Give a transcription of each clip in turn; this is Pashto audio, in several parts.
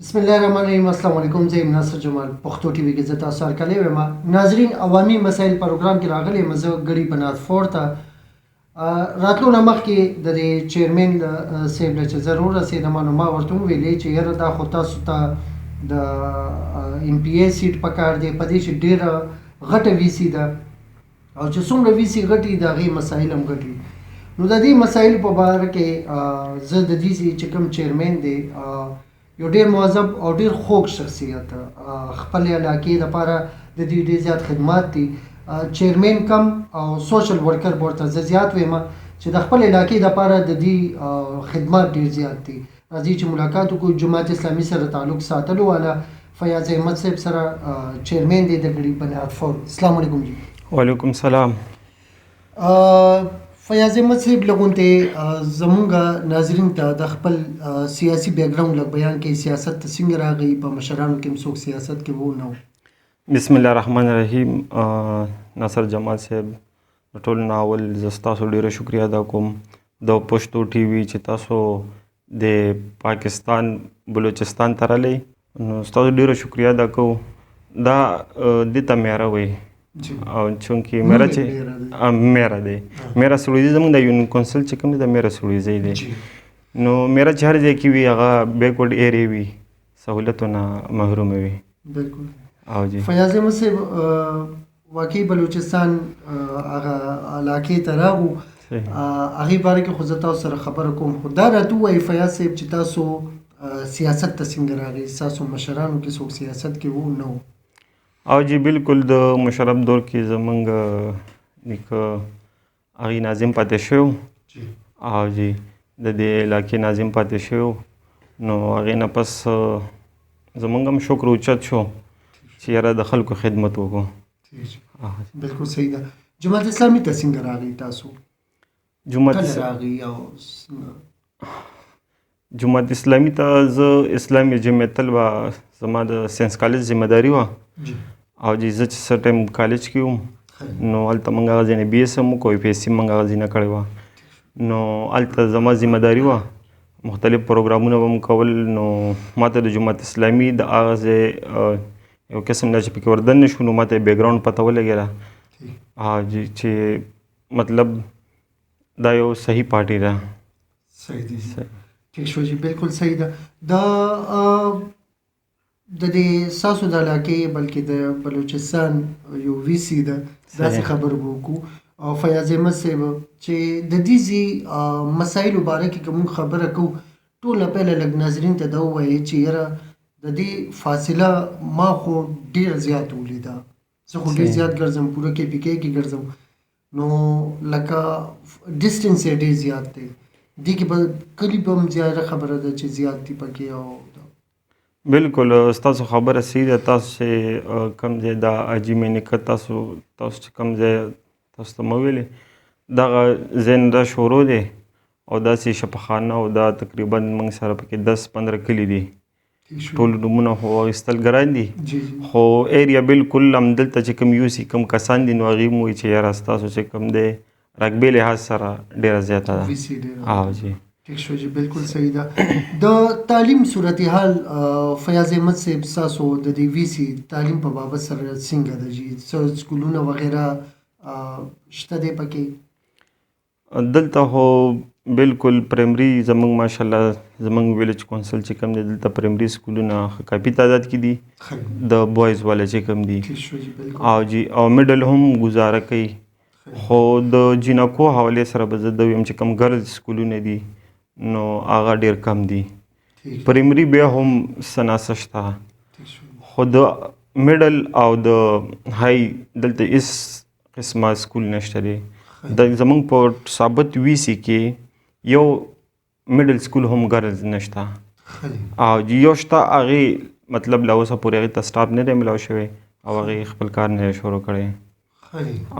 بسم الله الرحمن الرحیم. السلام علیکم. زه ناصر جمال پښتو ټي وي کې زه تاسو سره کلی وم. ناظرین، عوامي مسایل پروګرام کې راغلی یم. زه ګړی بنات فور ته راتلو نه مخکې د دې چیرمن صاحب له چې ضرور رسېدم نو ما ورته وویلې چې یاره دا خو تاسو ته د ایم پی ای سیټ پکار دی، په دې چې ډېره غټه وي سی ده او چې څومره وي سی غټي د هغې مسایل هم غټي. نو د دې مسایلو په باره کې زه د دې چې کوم چیرمن دی یو ډیر مهذب او ډیر خوږ شخصیت، خپل علاقې لپاره د دې ډیر زیات خدمات دي. چیرمن کم او سوشل ورکر ورته زه زیات وایم چې د خپل علاقې لپاره د دې خدمات ډیر زیات دي. راځئ چې ملاقات وکړو. جماعت اسلامي سره تعلق ساتلو والا فیاض احمد صاحب سره چیرمن دی د ګړي بنات فور. السلام علیکم جی. وعلیکم السلام. فیاض احمد صاحب لغونته زمونږ ناظرین ته د خپل سیاسي بیک ګراوند لږ بیان کوي. سیاست ته څنګه راغی؟ په مشرانو کې هم څوک سیاست کې وو نه و؟ بسم الله الرحمن الرحیم. ناصر جمال صاحب د ټولو نه اول زه ستاسو ډیره شکریا ادا کوم د پښتو ټي وي چې تاسو د پاکستان بلوچستان ته رالی، نو ستاسو ډیره شکریا ادا کوم. دا دې ته میره وایي او چونکې میره چې میره دی، میره سړویزي زموږ د یونین کونسل چې کوم دی د میره سړویزي دی. نو میره چې هر ځای کې وي هغه بیکورډ ایریا وي، سهولتو نه محرومه وي. بالکل. او جی فیاض احمد صاحب واقعي بلوچستان هغه علاقې ته راغو، هغې باره کې خو زه تاسو سره خبره کوم، خو دا راته ووایي فیاض صاحب چې تاسو سیاست ته څنګه راغی؟ ستاسو مشرانو کې څوک سیاست کې وو نه و؟ او جی بالکل د مشرف دور کې زمونږ نیکه هغې ناظم پاتې شوی او جی د دې علاقې ناظم پاتې شوی. نو هغې نه پس زمونږ هم شکر اوچت شو چې یاره د خلکو خدمت وکړو. بالکل صحیح ده. جماعت اسلامي ته څنګه راغی تاسو؟ کله راغی او جماعت اسلامي ته زه اسلامي جمعیت طلبه زما د ساینس کالج ذمه داري وه او جی زه چې څه ټایم کالج کې وم نو هلته موږ هغه ځای نه بي ایس هم وکړو، پي ایس سي موږ هغه ځای نه کړې وه. نو هلته زما ذمه داري وه، مختلف پروګرامونه به مو کول. نو ما ته د جماعت اسلامي د هغه ځای یو قسم نه چې پکې وردن نه شو، نو ما ته یې بیک ګراونډ پته ولګېده جی چې مطلب دا یو صحیح پارټي ده. صحیح دی، ٹھیک شو جی. بالکل صحیح ده. د دې ستاسو د علاقې بلکې د بلوچستان یو وي سی ده، داسې خبر به وکړو. او فیاض احمد صاحب چې د دې ځي مسایلو باره کې که موږ خبره کوو، ټول نه پهله لږ ناظرین ته دا ووایي چې یاره د دې فاصله ما خو ډېره زیات ولیده، زه خو ډېر زیات ګرځم، پوره کې پي کې ګرځم، نو لکه ډسټنس یې ډېر زیات دی. دې کې به کلي به هم زیاده خبره ده چې زیات دي پکې. او بالکل ستاسو خبره صحیح ده. تاسو چې کوم ځای دا عجیمې نیکه تاسو چې کوم ځای تاسو ته مو ویلې دغه ځای نه دا شروع دی او داسې شفاخانه او دا تقریبا موږ سره پکې 10-15 کلي دي. ټول نومونه خو اخیستل ګران دي، خو ایریا بالکل همدلته چې کوم یو سي کوم کسان دي نو هغې مو وایي چې یاره ستاسو چې کوم دی رقبې لحاظ سره ډېره زیاته ده. او جی ٹھیک شو جی. بالکل صحیح ده. د تعلیم صورتحال فیاض احمد صاحب ستاسو د دې وي سي تعلیم په بابت سره څنګه ده جی؟ څه سکولونه وغیره شته دی پکې؟ دلته خو بالکل پرایمري زموږ ماشاءالله زموږ ویلیج کونسل چې کوم دی دلته پرایمري سکولونه کافي تعداد کې دي، د بوایز والا چې کوم دي. او جی او میډل هم ګزاره کوي، خو د جینکو حوالې سره به زه د ویم چې کوم ګرلز سکولونه دي نو هغه ډېر کم دي. پرایمري بیا هم څه ناڅه شته، خو د میډل او د های دلته هېڅ قسمه سکول نشته دی. د زموږ په ثابت وي سي کې یو میډل سکول هم ګرلز نشته او یو شته، هغې مطلب لا اوسه پورې هغې ته سټاف نه دی ملاو شوی او هغې خپل کار نه دی شروع کړی.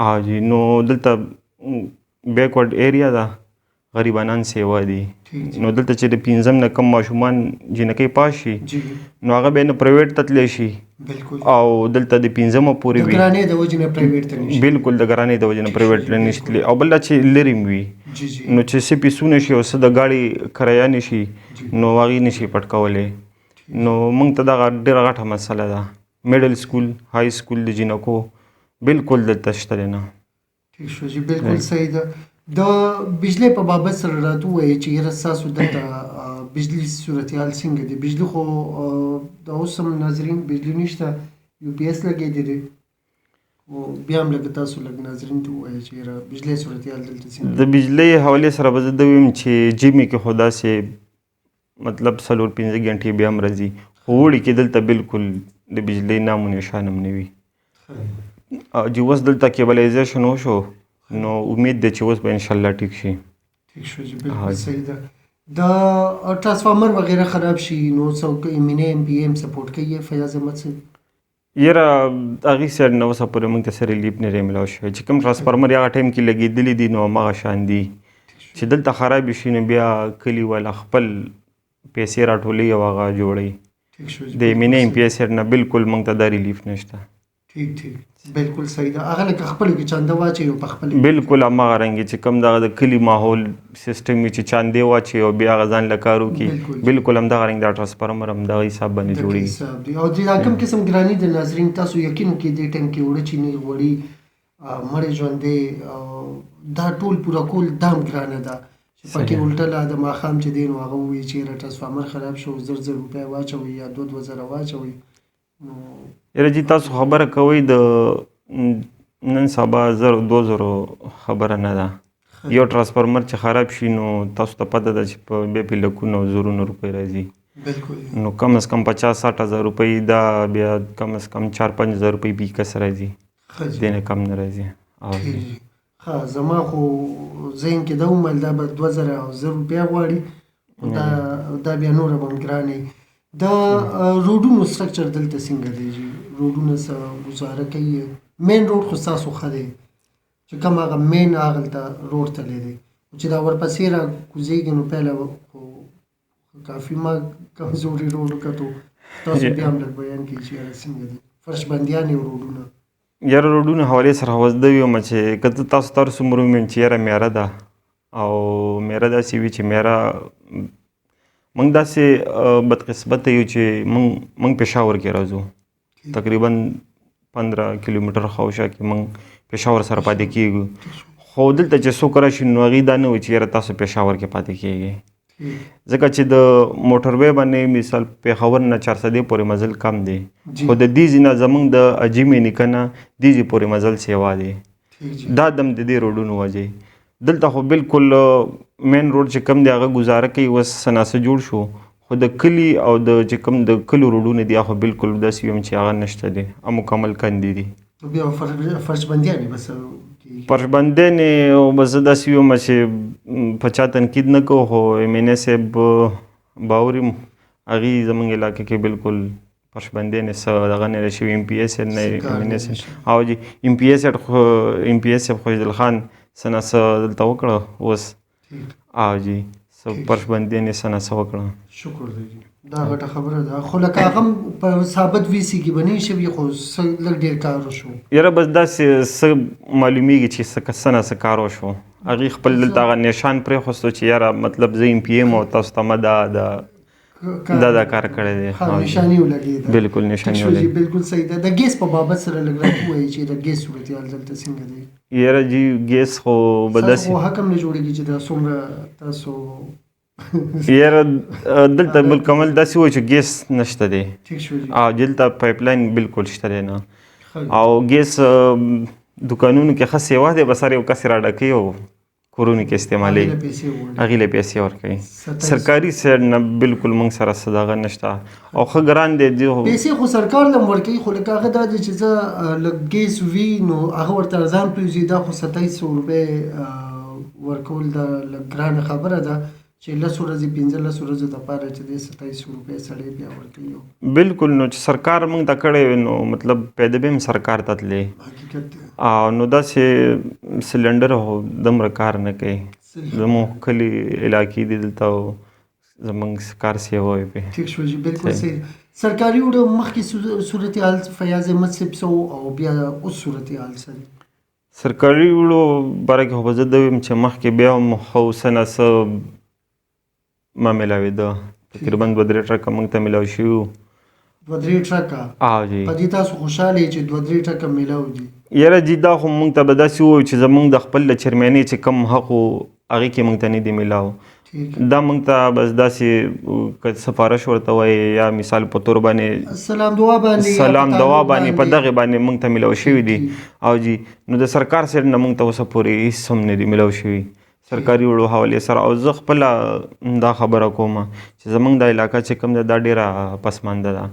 او جی نو دلته بیکورډ ایریا ده، غریبانان سیوا دي. نو دلته چې د 5 نه کم ماشومان جنکۍ پاس شي نو هغه به نه پرایویټ ته تللی شي او دلته د 5 پورې وي، د ګرانۍ د وجې نه پرایویټ ته نشي. بالکل د ګرانۍ د وجې نه پرایویټ ته نشي تللی. او بل دا چې لرې وي نو چې څه پیسونه شي او څه د ګاډي کرایه نشي نو هغې نشي پټ کولی. نو موږ ته دغه ډېره غټه مسله ده. میډل سکول های سکول د جینکو بالکل دلته شته دی نه. ٹھیک شو جی بالکل صحیح ده. د بجلی په بابت سره راته ووایئ چې یاره ستاسو دلته بجلي صورتحال څنګه دی؟ بجلي خو د اوس هم ناظرین بجلي نشته، یو پی ایس لګېدی دی، او بیا هم لږ تاسو لږ ناظرین ته ووایئ چې یاره بجلی صورتحال دلته څنګه دی؟ د بجلی حوالې سره به زه دا ویم چې ژمي کې خو داسې مطلب 4-5 غنټې بیا هم راځي، خو اوړي کې دلته بالکل د بجلی نام و نشان هم نه وي. چې اوس دلته کیبلایزیشن وشو نو امید دی چې اوس به انشاءالله ټیک شي. ٹھیک شو جی بالکل صحیح ده. د ټرانسفارمر وغیرہ خراب شي نو څوک ایم پی ایم سپورټ کوي فیاض احمد صاحب؟ یاره هغې سایډ نه اوسه پورې موږ ته څه ریلیف نه دی میلاو شوی. چې کوم ټرانسفارمر هغه ټایم کې لګېدلي دي نو هماغه شان دي. چې دلته خراب شي نو بیا کلي والا خپل پیسې راټولوي او هغه جوړوي. د ایم پی ایس سایډ نه بالکل موږ ته دا ریلیف نشته. ٹھیک ٹھیک بالکل صحیح ده. هغه لکه خپلو کې چانده واچوي او په خپل بالکل هماغه رنګ چې کوم دغه د کلي ماحول سیسټم وي چې چاندې واچوي او بیا هغه ځان له کار وکړي، بالکل همدغه رنګ دا ټرانسفارمر همدغه حساب باندې جوړېږي. او د کوم قسم ګراني د ناظرین تاسو یقین وکړئ دې ټایم کې وړه چینی غوړي مړې ژوندې دا ټول پوره کول دا هم ګرانه ده چې پکې الټه لا د ماښام چې دی نو هغه ووایي چې یاره ټرانسفارمر خراب شو 1000 روپۍ واچوئ یا 2 زره واچوئ. نو یاره جي تاسو خبره کوئ د نن سبا 2,000 خبره نه ده. یو ټرانسفارمر چې خراب شي نو تاسو ته پته ده چې په بیا پې لکونه او زرونه روپۍ راځي. نو کم از کم 50-60 هزار روپۍ دا بیا کم از کم 4-5 هزار روپۍ بي کس راځي، دې نه کم نه راځي. ښه زما خو ذهن کې دا ومل دا به 2,000 او 1000 روپۍ غواړي، دا بیا نوره به هم ګرانه وي. د روډونو سټرکچر دلته څنګه دی جي؟ روډونه څه ګزاره کوي؟ مین روډ خو ستاسو ښه دی چې کوم هغه مین هغلته روډ تللی دی، چې دا ورپسې را کوزېږي نو پهله خو کافي ما کمزوري روډ وکتو. تاسو بیا هم لږ بیان کړئ چې یاره څنګه دی فرش بندیانې روډونه؟ یاره روډونه حوالې سره وزده ویم چې که تاسو ته هر څومره ومیم چې یاره میاره ده او میاره داسې وي چې میاره موږ داسې بدقسمته یو چې موږ پېښور کې راځو، تقریبا 15 کیلومتر خواوشا کې موږ پېښور سره پاتې کېږو. خو دلته چې څوک راشي نو هغوی دا نه وایي چې یاره تاسو پېښور کې پاتې کېږئ، ځکه چې د موټر وی باندې مثال پېښور نه 400 پورې مزل کم دی، خو د دې ځای نه زموږ د اجمې نیکه نه دې ځای پورې مزل سیوا دی. دا دم د دې روډونو وجې دلته خو بالکل مین روډ چې کم دی هغه ګزاره کوي. اوس سناسه جوړ شو خو د کلي او د چې کوم د کلو روډونه دي هغه بالکل داسې ویم چې هغه نشته دی، مکمل کندې دي. بیا فرش بندیانې بس فرش بندیانې او بس زه داسې ویم چې په چا تنقید نه کوو، خو ایم صاحب باور یم هغوی زموږ علاقې کې بالکل فرش بندیانې څه دغه نه دی شوي. ایم پی ایس نه او جي ایم پی ایس صاحب خوشدل خان څه نه څه دلته وکړه اوس او جي فرش بندیانې څه نه څه وکړه. شکر دی جي دا غټه خبره ده. خو لکه هغه هم په ثابت وي سي کې به نه شوي خو څه لږ ډېر کار وشو. یاره بس داسې څه معلومیږي چې څه نه څه کار وشو. هغوی خپل دلته هغه نشان پرېښوستو چې یاره مطلب زه ایم پی ایم او تاسو ته ما دا کار کړی دی. نشاني ولګېده بالکل نشاني ولګېده. بالکل صحیح ده. د ګیس په بابت سره لږ راته ووایئ چې د ګیس صورتحال دلته څنګه دی؟ یاره جي ګیس خو به داسې خو حکم نه جوړېږي چې دا څومره تاسو یاره دلته بالکمل داسې وایي چې ګیس نشته دی او دلته پایپ لاین بالکل شته دی نه، او ګیس دوکانونو کې ښه سیوا دی، بس هر یو کس را ډکوي او کورونو کې استعمالوي، هغې له پیسې ورکوي. سرکاري سایډ نه بالکل موږ سره څه دغه نشته او ښه ګران دی. پیسې خو سرکار له هم ورکوي خو لکه هغه دا دی چې زه لږ ګیس وي نو هغه ورته ارزان پرېوځي، دا خو 2700 روپۍ ورکول دا لږ ګرانه خبره ده چې 10 ورځې 15 ورځو دپاره چې دی 2700 روپۍ سړی بیا ورکوي. بالکل نو چې سرکار موږ ته کړی وي نو مطلب پیدا به هم سرکار ته تللی او نو داسې سلنډر خو دومره کار نه کوي. زموږ کلي علاقې دي دلته او زموږ کار سیوا وي پرې. ټیک شو جي بالکل صحیح. سرکاري وړو مخکې صورتحال فیاض احمد صاحب څه او بیا اوس صورتحال څه دی؟ سرکاري وړو باره کې خو به زه دا ویم چې مخکې بیا هم ښه اوس نه څه ما میلاوېده تقریبا 2-3 ټرکه موږ ته میلاو شوي وو. 2-3 ټرکه جی په دې تاسو خوشحاله یې چې 2-3 ټرکه میلاو دي؟ یاره جی دا خو موږ ته به داسې ووایو چې زموږ د خپل د چرمینۍ چې کم حق و هغې کې موږ ته نه دی میلاو. دا موږ ته بس داسې که سفارش ورته وایي یا مثال په طور باندې سلام دعا باندې په دغې باندې موږ ته میلاو شوي دي. او جی نو د سرکار سایډ نه موږ ته اوسه پورې هېڅ هم نه دي میلاو شوي سرکاري وړو حوالې سره. او زه خپله دا خبره کوم چې زموږ دا علاقه چې کوم ده دا ډېره پسمانده ده.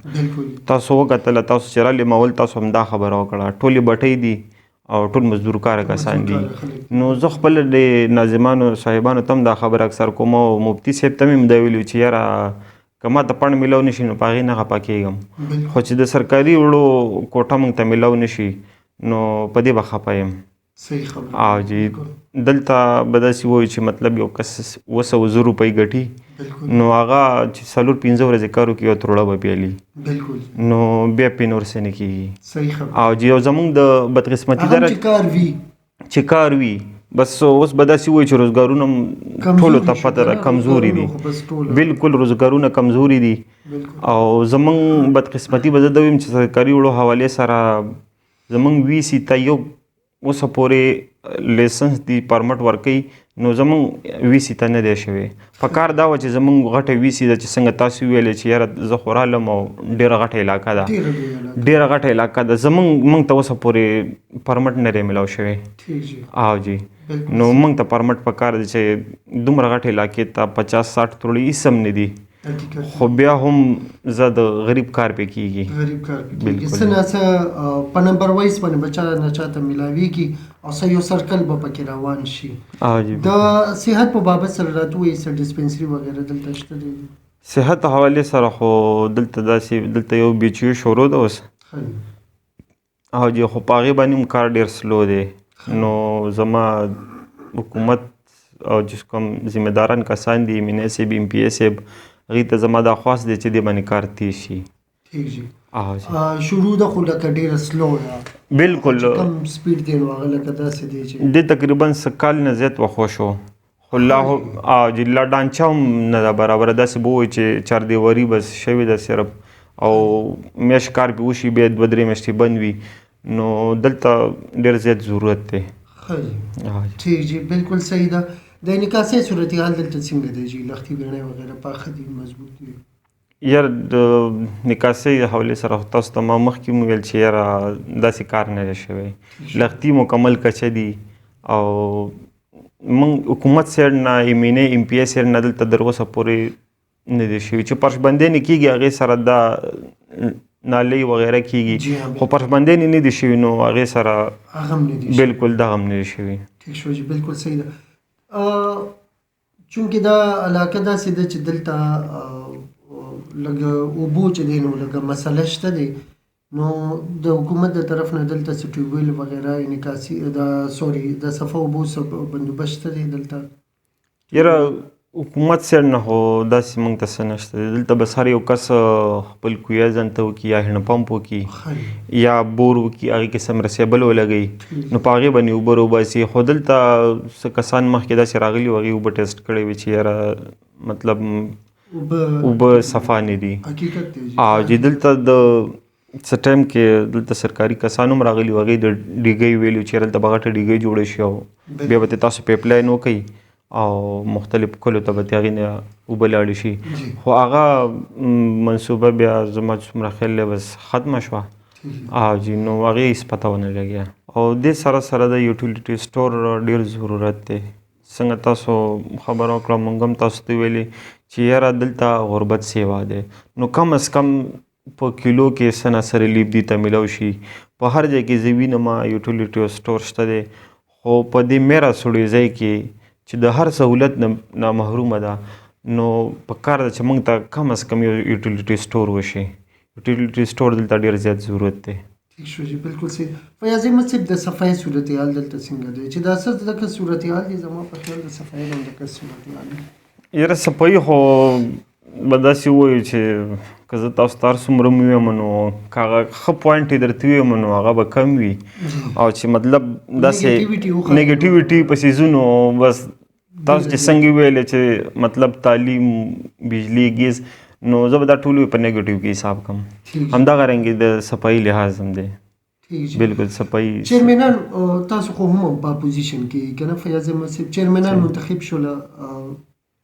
تاسو وکتله تاسو چې رالې مول تاسو هم دا خبره وکړه ټولې بټۍ دي او ټول مزدور کاره کسان دي. نو زه خپل د ناظمانو صاحبانو ته هم دا خبره اکثر کوم او مفتي صاحب ته مې هم دا ویلي چې یاره که ما ته پڼ میلاو نه شي نو په هغې نه خفه کېږم خو چې د سرکاري وړو کوټه موږ ته میلاو نه شي نو په دې به خفه یم. او جی دلته به داسې وایو چې مطلب یو کس 200 روپۍ ګټي نو هغه چې 4-5 ورځې کار وکړي یو تروړه به پیلي نو بیا پې نور څه نه کېږي. او جی او زموږ د بدقسمتي دره چې کار وي بس اوس به داسې وایي چې روزګارونه ټولو ته پته ده کمزوري دي. بالکل روزګارونه کمزوري دي. او زموږ بدقسمتي به زه دا ویم چې سرکاري وړو حوالې سره زموږ ویسي ته یو اوسه پورې لیسنس دی پرمټ ورکوي نو زموږ ویسي ته نه دی شوی. په کار دا وه چې زموږ غټه ویسي ده چې څنګه تاسو ویلې چې یاره زه خو رالم او ډېره غټه علاقه ده ډېره غټه علاقه ده موږ ته اوسه پورې پرمټ نه دی میلاو شوی. او جی نو موږ ته پرمټ په کار دی چې دومره غټې علاقې ته 50-60 تروړې هېڅ هم نه دي خو بیا هم زه د غریب کار پې کېږي. څه نه څه په نمبر وایز باندې به چا نه چا ته میلاویږي او څه یو سرکل به پکې روان شي. د صحت په بابت سره راته وایي څه ډسپنسري وغیره دلته شته دی؟ صحت حوالې سره خو دلته داسې دلته یو BHU شروع ده اوس او جی خو په هغې باندې هم کار ډېر سلو دی. نو زما حکومت او چې کوم ذمه داران کسان دي MNA صاحب MPA صاحب هغې ته زما دا خواست دی چې دې باندې کار تیز شي. شروع ده خو لکه ډېره سلو ده بالکل کم سپیډ دی نو هغه لکه داسې دی چې دې تقریبا 100 کال نه زیات وخت شو خو لا جلا ډانچه هم نه ده برابره. داسې به وایي چې چاردیواري بس شوې ده صرف او میاشت کار پې وشي بیا 2-3 میاشتې بند وي نو دلته ډېر زیات ضرورت دی. ٹھیک جی بالکل صحیح ده. د انعکاسۍ صورتحال دلته څنګه دی جی لښتي ګڼۍ وغیره پاخه دي مضبوط دي؟ یار د نکاسۍ حوالې سره تاسو ته ما مخکې هم ویل چې یاره داسې کار نه دی شوی لښتي مکمل کچه دي او موږ حکومت سایډ نه MNA MPA سایډ نه دلته تر اوسه پورې نه دی شوي چې پرشبندۍ نه کېږي هغې سره دا نالۍ وغیره کېږي خو پرشبندۍ نه دي شوي نو هغې سره بالکل دغه هم نه دي شوي. ٹھیک شو جی بالکل صحیح ده. چونکې دا علاقه داسې ده چې دلته لږ اوبو چې دی نو لږه مسله شته دی نو د حکومت د طرف نه دلته څه ټیوبویل وغیره انعکاسي د صفا اوبو بندوبست شته دی دلته؟ یاره حکومت سایډ نه خو داسې موږ ته څه نشته دی. دلته بس هر یو کس خپل کویه ځان ته وکړي یا هینډ پمپ وکړي یا بور وکړي هغې کې سمرسیبل ولګوي نو په هغې باندې اوبه راوباسي. خو دلته څه کسان مخکې داسې راغلي وو هغې اوبه ټیسټ کړی وي چې یاره مطلب اوبه صفا نه دي. او چې دلته د څه ټایم کې دلته سرکاري کسان هم راغلي وو هغې د ډیګۍ ویلي چې دلته به غټه ډیګۍ جوړه شي او بیا به تاسو پیپ لاین وکړئ او مختلف کلو ته به هغې نه اوبه لاړې شي خو هغه منصوبه بیا زما څومره خیال دی بس ختمه شوه. او جی نو هغې هېڅ پته ونه لګیا. او دې سره سره د یوټیلیټي سټور ډېر ضرورت دی. څنګه تاسو خبره وکړه موږ هم تاسو ته ویلې چې یاره دلته غربت سیوا دی نو کم از کم په کیلو کې څه نه څه ریلیف دې ته میلاو شي. په هر ځای کې زه وینم یوټیلیټي سټور شته دی خو په دې میرا سوړې ځای کې چې د هر سهولت نه محرومه ده نو په کار ده چې موږ ته کم از کم یو یوټیلیټي سټور وشي. یوټیلیټي سټور دلته ډېر زیات ضرورت دی. ٹھیک شو جی بالکل صحیح. فیاض احمد صاحب د صفایي صورتحال دلته څنګه دی چې دا څه دغه صورتحال دی زما په خیال د صفایي هم دغه صورتحال دی؟ یاره صفایي خو به داسې ووایو چې که زه تاسو ته هر څومره مې ویم نو که هغه ښه پوینټ یې درته ویم نو هغه به کم وي او چې مطلب داسې نیګیټیویټي په څیزونو بس تاسو چې څنګه ویلې چې مطلب تعلیم بجلی ګیز نو زه به دا ټول په نیگیټیو کې حساب کوم همدغه رنګ د صفایي لحاظ هم دی بالکل صفایي چیرمنان تاسو خو هم په اپوزیشن کې کنه فیاض احمد صاحب چیرمنان منتخب شول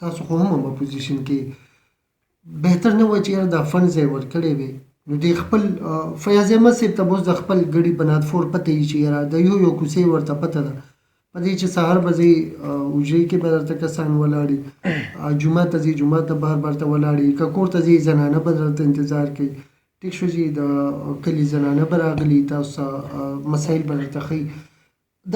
تاسو خو هم په اپوزیشن کې بهتر نه و چې دا فن ځای ورکړي وي نو د خپل فیاض احمد صاحب ته اوس د خپل ګړي بنات فور پته یې چې د یو کوڅې ورته پته ده په دې چې سهار به ځي اوجرې کې به درته کسان ولاړي جمعه ته ځي جمعه ته بار بار ته ولاړي که کور ته ځي زنانه به درته انتظار کوي ټیک شو چې د کلي زنانه به راغلي تاسو مسایل به درته ښیي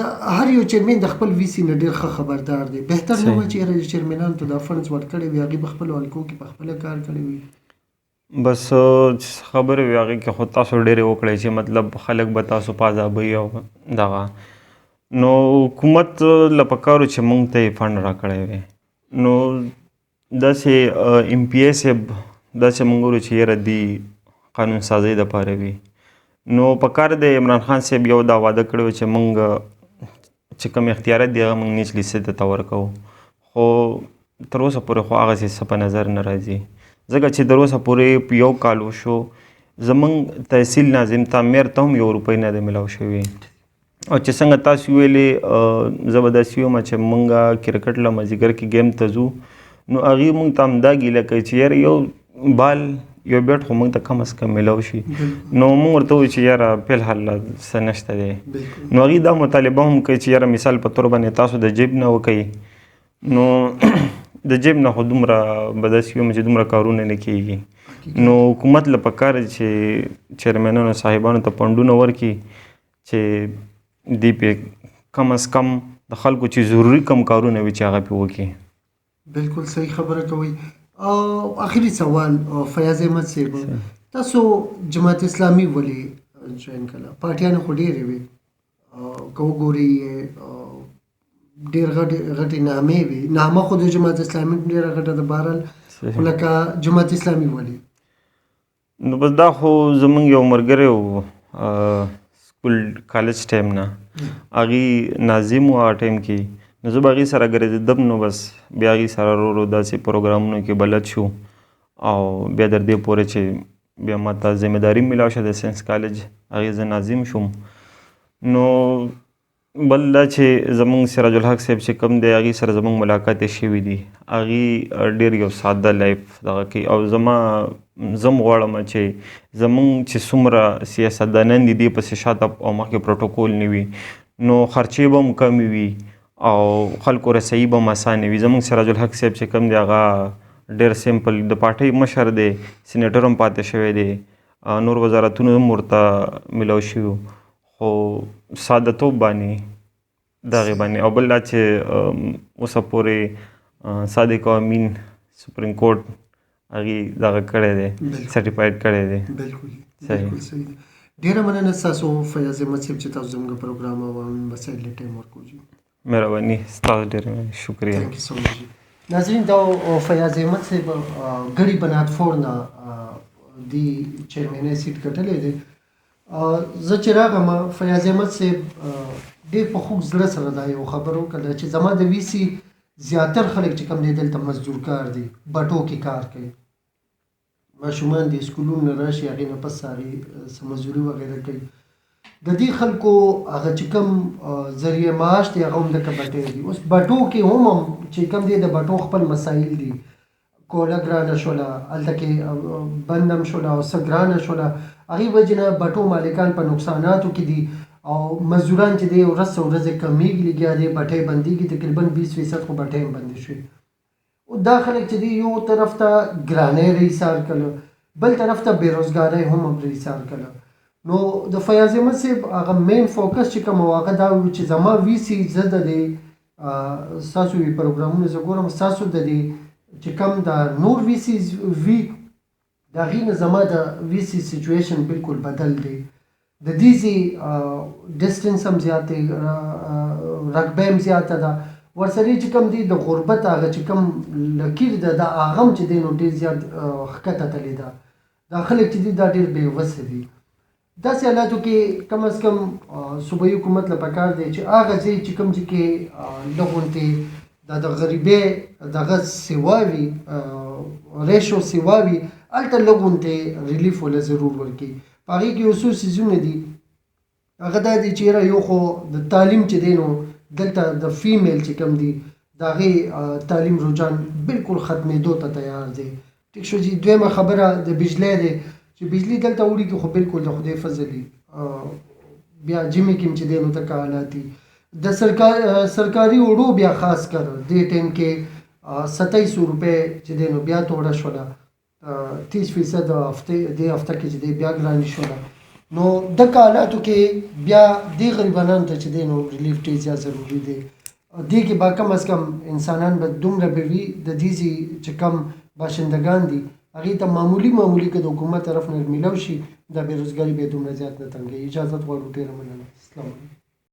د هر یو چیرمین د خپل وي سي نه ډېر ښه خبردار دی بهتر نه وه چې چیرمینانو ته دا فنډز ورکړی وي هغوی په خپلو حلقو کې په خپله کار کړی وي بس خبرې وي هغې کې خو تاسو ډېرې وکړئ چې مطلب خلک به تاسو په عذابوي او دغه نو حکومت له پکارو چې موږ ته یې فنډ راکړی وی نو داسې ایم پی ای صاحب داسې موږ ګورو چې یاره دی قانون سازۍ دپاره وي نو پکار دی عمران خان صاحب یو دا واده کړی و چې موږ چې کوم اختیارات دي هغه موږ نیچ لیسې ته ورکوو خو تر اوسه پورې خو هغسې څه په نظر نه راځي ځکه چې تر اوسه پورې په یو کال وشو زموږ تحصیل ناظم ته میر ته هم یو روپۍ نه دی میلاو شوي او چې څنګه تاسو ویلې زه به داسې ویم چې مونږ کرکټ له مازدیګر کې گیم ته ځو نو هغې مونږ ته همدا ګیله کوي چې یاره یو بال یو بیټ خو مونږ ته کم از کم میلاو شي نو مونږ ورته وایو چې یاره فلحال څه نشته دی نو هغې دا مطالبه هم کوي چې یاره مثال په طور باندې تاسو د جیب نه وکوئ نو د جیب نه خو دومره به داسې ویم چې دومره کارونه نه کېږي نو حکومت له پکار چې چیرمنانو صاحبانو ته فنډونه ورکړي چې دی پې کم از کم د خلکو چې ضروري کم کارونه وي چې هغه پې وکړي بالکل صحیح خبره کوئ آخري سوال فیاض احمد صاحب تاسو جماعت اسلامي ولې جوین کړه پارټیانو خو ډېرې وي که وګورئ ډېر غټې نامې وي نامه خو د جماعت اسلامي ډېره غټه ده بهرحال خو لکه جماعت اسلامي ولې نو بس دا خو زمونږ یو ملګری و سکول کالج ټایم نه هغې ناظم و هغه ټایم کې نو زه به هغې سره ګرځېدم نو بس بیا هغې سره ورو ورو داسې پروګرامونو کې بلد شو او بیا تر دې پورې چې بیا ما ته ذمهداري میلاو شوه د ساینس کالج هغې زه ناظم شوم نو بل دا چې زمونږ سراج الحق صاحب چې کوم دی هغې سره زمونږ ملاقاتې شوي دي هغې ډېر یو ساده لایف دغه کوي او زه هم غواړم چې زمونږ چې څومره سیاستدانان دي دې پسې شاته او مخکې پروټوکول نه وي نو خرچې به هم کمې وي او خلکو رسایي به هم اسانه وي زمونږ سراج الحق صاحب چې کوم دی هغه ډېر سمپل د پارټۍ مشر دی سینیټر هم پاتې شوی دی نور وزارتونه هم ورته میلاو شوي خو سادهتوب باندې دغې باندې او بل دا چې اوسه پورې صادق امین سپریم کورټ هغې دغه کړی دی سرټیفاید کړی دی بالکل صحیح ډېره مننه ستاسو فیاض احمد صاحب چې تاسو زموږ پروګرام او مسایل له ټایم ورکوجي مهرباني ستاسو ډېره شکریه ناظرین دا فیاض احمد صاحب ګړي بنات فور نه دی چیرمنۍ سیټ ګټلی دی زه چې راغلم فیاض احمد صاحب ډېر په خوږ زړه سره دا یو خبر وکړه چې زما د وي سي زیاتر خلک چې کوم دی دلته مزدور کار دی بټو کې کار کوي ماشومان د سکولونو نه راشي هغې نه پس هغې څه مزدوري وغیره کوي د دې خلکو هغه چې کوم ذریعه معاش دی هغه هم دلته بټۍ دي اوس بټو کې هم چې کوم دی د بټو خپل مسایل دي کوله ګرانه شوله هلته کې بند هم شوله او څه ګرانه شوله هغې وجې نه بټو مالکان په نقصاناتو کې دي او مزدوران چې دی ورځ څه ورځې کمیږي لګیا دی بټۍ بندېږي تقریبا 20% خو بټۍ هم بندې شوي او دا خلک چې دی یو طرف ته ګرانۍ رایسار کړه بل طرف ته بېروزګارۍ هم رایسار کړه نو د فیاض احمد صاحب هغه مین فوکس چې کوم و هغه دا و چې زما وي سي زه د دې ستاسو پروګرامونه زه ګورم ستاسو د دې چې کوم د نور وي سیز وي د هغې نه زما د وي سي سچویشن بالکل بدل دی د دې ځای ډسټنس هم زیات دی رقبه هم زیاته ده ورسره چې کوم دی د غربت هغه چې کوم لکیر ده د هغه هم چې دی نو ډېر زیات ښکته تللی ده دا خلک چې دي دا ډېر بېوسه دي داسې حالاتو کې کم از کم صوبایي حکومت له پکار دی چې هغه ځای چې کوم ځای کې لږ غونتې دا د غریبۍ دغه سیوا وي ریشو سیوا وي هلته لږ غونتې ریلیف وله ضرور ورکړي. په هغې کې یو څو څیزونه دي هغه دا دی چې یاره یو خو د تعلیم چې دی نو دلته د فیمیل چې کوم دي د هغې تعلیم رجحان بالکل ختمېدو ته تیار دی. ټیک شو جي. دویمه خبره د بجلی دی چې بجلی دلته وړي کې خو بالکل د خدای فضل وي. بیا جمعې کې هم چې دی نو دغه حالات دي. د سرکاري وړو بیا خاص کر دې ټایم کې 2700 روپۍ چې دی نو بیا توړه شوله 30% دې هفته کې چې دی بیا ګراني شوله. نو دغه حالاتو کې بیا دې غریبانو ته چې دی نو ریلیف ډېر زیات ضروري دی. دې کې به کم از کم انسانان به دومره به وي د دې چې کم باشندگان دي هغې ته معمولي که د حکومت طرف نه میلاو شي دا بېروزګاري به یې دومره زیات نه تنګوي. اجازت غواړو. ډېره مننه. السلام علیکم.